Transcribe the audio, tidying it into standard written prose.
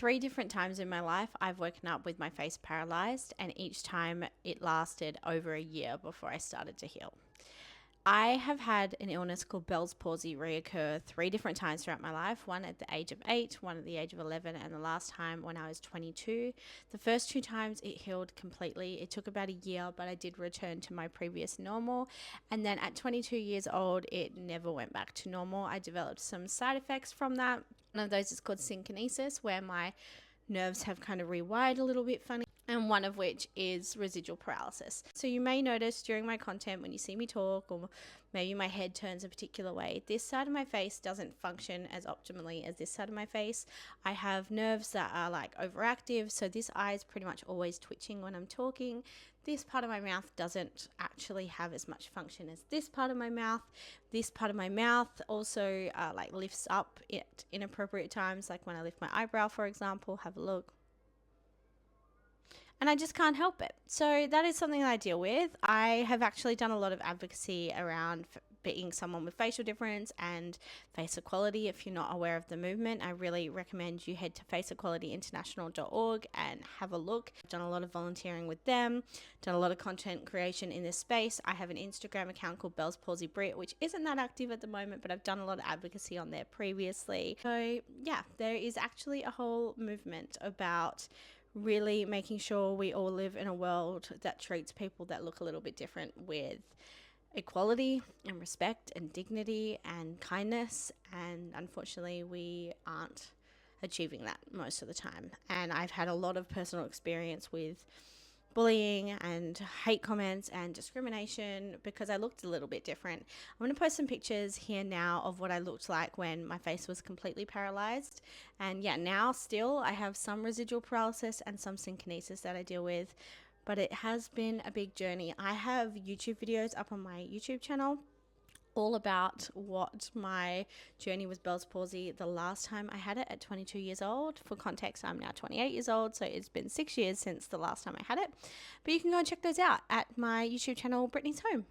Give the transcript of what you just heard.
3 different times in my life I've woken up with my face paralyzed, and each time it lasted over a year before I started to heal. I have had an illness called Bell's palsy reoccur 3 different times throughout my life, one at the age of 8, one at the age of 11, and the last time when I was 22. The first 2 times it healed completely. It took about a year, but I did return to my previous normal. And then at 22 years old, it never went back to normal. I developed some side effects from that. One of those is called synkinesis, where my nerves have kind of rewired a little bit funny, and one of which is residual paralysis. So you may notice during my content when you see me talk, or maybe my head turns a particular way, this side of my face doesn't function as optimally as this side of my face. I have nerves that are like overactive, so this eye is pretty much always twitching when I'm talking. This part of my mouth doesn't actually have as much function as this part of my mouth. This part of my mouth also like lifts up at inappropriate times, like when I lift my eyebrow, for example. Have a look. And I just can't help it. So that is something that I deal with. I have actually done a lot of advocacy around being someone with facial difference and face equality. If you're not aware of the movement, I really recommend you head to faceequalityinternational.org and have a look. I've done a lot of volunteering with them, done a lot of content creation in this space. I have an Instagram account called Bell's Palsy Brit, which isn't that active at the moment, but I've done a lot of advocacy on there previously. So yeah, there is actually a whole movement about really making sure we all live in a world that treats people that look a little bit different with equality and respect and dignity and kindness. And unfortunately, we aren't achieving that most of the time. And I've had a lot of personal experience with bullying and hate comments and discrimination because I looked a little bit different. I'm going to post some pictures here now of what I looked like when my face was completely paralyzed. And yeah, now still I have some residual paralysis and some synkinesis that I deal with, but it has been a big journey. I have YouTube videos up on my YouTube channel all about what my journey with Bell's palsy the last time I had it at 22 years old. For context, I'm now 28 years old, so it's been 6 years since the last time I had it. But you can go and check those out at my YouTube channel, Brittany's Home.